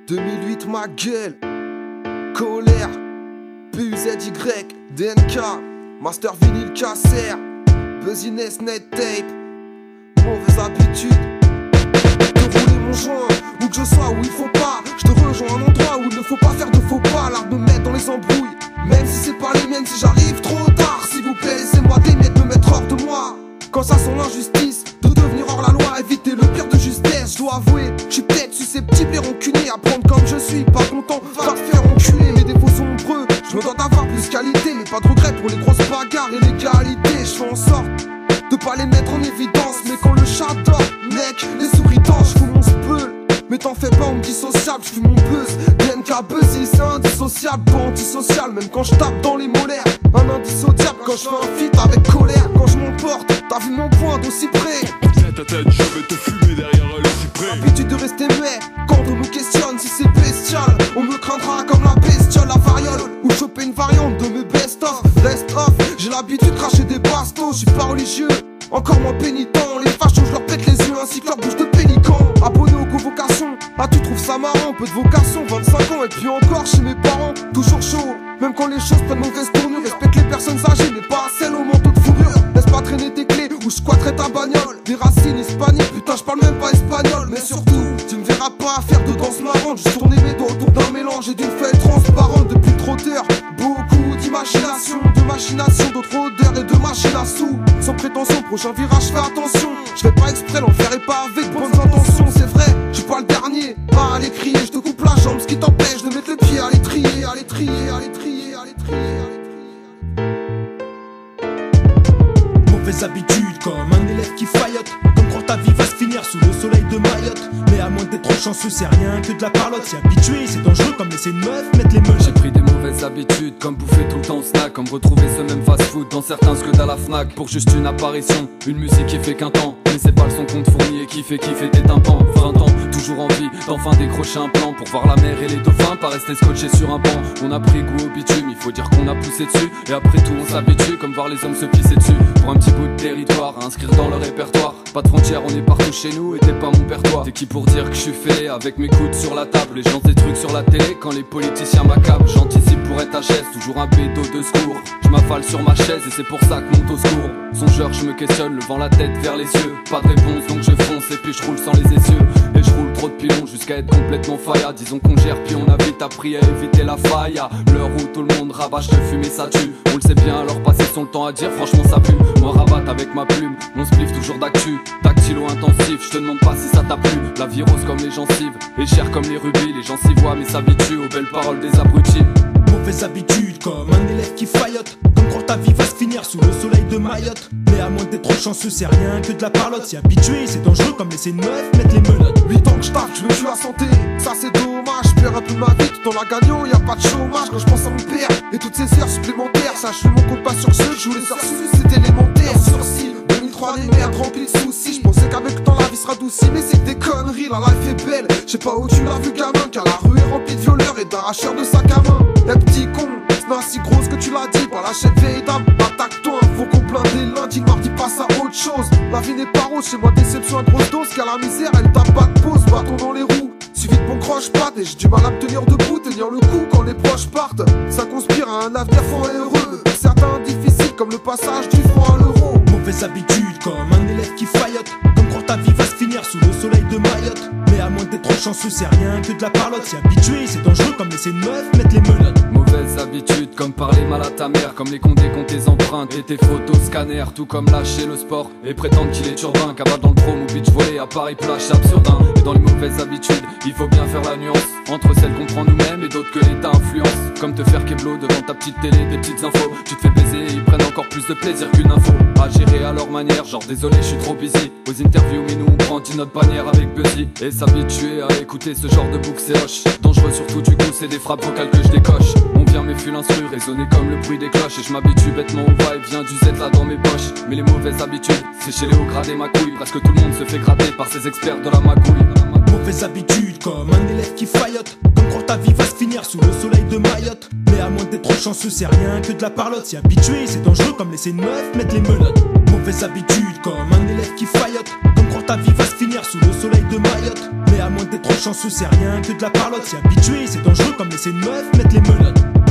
2008 ma gueule, colère, PUZY, DNK, Master Vinyl Casser, Buzziness Net Tape, mauvaise habitude de rouler mon joint, où que je sois, où il faut pas. Je te rejoins à un endroit où il ne faut pas faire de faux pas. L'art de me mettre dans les embrouilles, même si c'est pas les miennes. Si j'arrive trop tard, s'il vous plaît, laissez-moi d'émettre, me mettre hors de moi. Quand ça sent l'injustice, de devenir hors la loi, éviter le pire de justesse. Je dois avouer, je suis peut-être susceptible et rancunier. À prendre comme je suis, pas content, va te faire enculer. Mes défauts sont nombreux, je me dois d'avoir plus qualité. Mais pas de regret pour les grosses bagarres et l'égalité. Je fais en sorte de pas les mettre en évidence. Mais quand le chat dort, mec, les souris dansent, je fous mon speul. Mais t'en fais pas, on me dit sociable, je fume mon buzz. DNK Buzzy, c'est indissociable, pas antisocial. Même quand je tape dans les molaires, un indice au diable. Quand je fais un feat avec colère, quand je m'emporte, t'as vu mon point d'aussi près. Tête à tête, je vais te fumer derrière le cyprès. L'habitude de rester muet, quand on nous questionne si c'est bestial, on me craindra comme la bestiole, la variole. Ou choper une variante de mes best-of, rest-off. J'ai l'habitude de cracher des bastos, je suis pas religieux, encore moins pénitent. Les fachos, je leur pète les yeux ainsi que leur bouche de pélican. Abonné aux convocations, ah tu trouves ça marrant. Peu de vocation, 25 ans et puis encore chez mes parents. Toujours chaud, même quand les choses prennent mauvaise tournure. Respecte les personnes âgées, mais pas celles au manteau de fourrure. Laisse pas traîner tes clés ou je squatterai ta bagnole. Des racines hispaniques, putain je parle même pas espagnol. Mais surtout, tu me verras pas faire de danse marrante. Juste tourner mes doigts autour d'un mélange et d'une feuille transparente. Depuis trop d'heures, beaucoup d'imagination, d'autres odeurs et de machines à sous. Sans prétention, prochain virage, fais attention. Je fais pas exprès, l'enfer est pas avec bonnes intentions. C'est vrai, je suis pas le dernier à aller crier. Je te coupe la jambe, ce qui t'empêche de mettre le pied à l'étrier, à l'étrier, à l'étrier, à l'étrier. Mauvaise habitude, comme un élève qui faillote. Comme quand ta vie va se finir sous le soleil de Mayotte. Mais à moins d'être trop chanceux, c'est rien que de la parlotte. S'y habituer, c'est dangereux comme laisser une meuf mettre les menottes. J'ai pris des mauvaises habitudes, comme bouffer tout le temps au snack, comme retrouver ce même fast-food dans certains scuds à la Fnac. Pour juste une apparition, une musique qui fait qu'un temps. Mais c'est pas le son qu'on te fournit et qui fait kiffer tes tympans. 20 ans, toujours envie d'enfin décrocher un plan pour voir la mer et les dauphins, pas rester scotché sur un banc. On a pris goût au bitume, il faut dire qu'on a poussé dessus. Et après tout on s'habitue, comme voir les hommes se pisser dessus. Pour un petit bout de territoire, à inscrire dans le répertoire. Pas de frontières, on est partout chez nous et t'es pas mon père toi. T'es qui pour dire que je suis fêlé avec mes coudes sur la table. Les gens des trucs sur la télé quand les politiciens m'accablent. J'anticipe pour être HS, toujours un bédo de secours. Je m'affale sur ma chaise et c'est pour ça que monte au secours. Songeur, je me questionne, levant la tête vers les cieux. Pas de réponse donc je fonce et puis je roule sans les essieux. Et je roule trop de pilons jusqu'à être complètement failla. Disons qu'on gère puis on a vite appris à éviter la faille. À l'heure où tout le monde rabâche le fumer ça tue. On le sait bien alors passer son temps à dire franchement ça pue. Moi rabatte avec ma plume, mon spliff toujours d'actu. Dactylo intensif, je te demande pas si ça t'a plu. La vie rose comme les gencives, et chère comme les rubis. Les gens s'y voient mais s'habituent aux belles paroles des abrutis. Mauvaise habitude, comme un élève qui faillote. Comme quand ta vie va se finir sous le soleil de Mayotte. Mais à moins d'être trop chanceux, c'est rien que de la parlotte. S'y habituer, c'est dangereux comme laisser une meuf mettre les menottes. 8 ans que je taffe, je me tue la santé, ça c'est dommage. Je perds un peu ma vie tout en la gagnant, y'a pas de chômage. Quand je pense à mon père et toutes ces heures supplémentaires, ça je fais mon compte pas sur ceux, je voulais sortir, c'est élémentaire. Sursis, 2003 les merdes remplies de soucis. Je pensais qu'avec le temps la vie sera doucie, mais c'est que des conneries, la life est belle. Je sais pas où tu l'as vu gamin, car la rue est remplie de violeurs et d'arracheurs de sac à main. Les petits cons, c'est pas si grosse que tu l'as dit, pas la chaîne vieille dame, attaque-toi. Faut qu'on plainde lundi, mardi passe à autre chose. La vie n'est pas rose, chez moi déception à grosse dose, car la misère elle tape pas de pause, bâton dans les roues. Suivi de mon croche-patte et j'ai du mal à me tenir debout, tenir le coup quand les proches partent. Ça conspire à un avenir fort et heureux, mais pour certains difficile comme le passage du franc à l'euro. Mauvaise habitude, comme un élève qui faillote. Comme quand ta vie va se finir sous le soleil de Mayotte. Mais à moins d'être trop chanceux, c'est rien que de la parlotte. S'y habituer, c'est dangereux comme laisser une meuf mettre les menottes. Mauvaise habitude, comme parler mal à ta mère, comme les compter tes empreintes et tes photos scanner. Tout comme lâcher le sport et prétendre qu'il est urbain. Cabal dans le prom ou beach volley, à Paris plage absurdin. Et dans les mauvaises habitudes, il faut bien faire la nuance entre celles qu'on prend nous-mêmes et d'autres que l'État influence. Comme te faire keblo devant ta petite télé, des petites infos. Tu te fais baiser et ils prennent encore plus de plaisir qu'une info. À gérer à leur manière, genre désolé je suis trop busy. Aux interviews mais nous on prend 10 notre bannière avec Buzzy. Et s'habituer à écouter ce genre de bouc c'est hoche. Dangereux surtout du coup c'est des frappes vocales que je décoche. On vient mes fûts l'instru, résonner comme le bruit des cloches. Et je m'habitue bêtement au va-et-vient du Z là dans mes poches. Mais les mauvaises habitudes, c'est chez les hauts gradés ma couille. Presque tout le monde se fait gratter par ces experts de la magouille. Mauvaise habitude, comme un élève qui faillote. Comme quand ta vie va se finir sous le soleil de Mayotte. Mais à moins d'être trop chanceux, c'est rien que de la parlotte. S'y habituer, c'est dangereux comme laisser une meuf mettre les menottes. Mauvaise habitude, comme un élève qui faillote. Comme quand ta vie va se finir sous le soleil de Mayotte. Mais à moins d'être trop chanceux chanceux, c'est rien que de la parlotte. S'y habituer, c'est dangereux comme laisser une meuf mettre les menottes.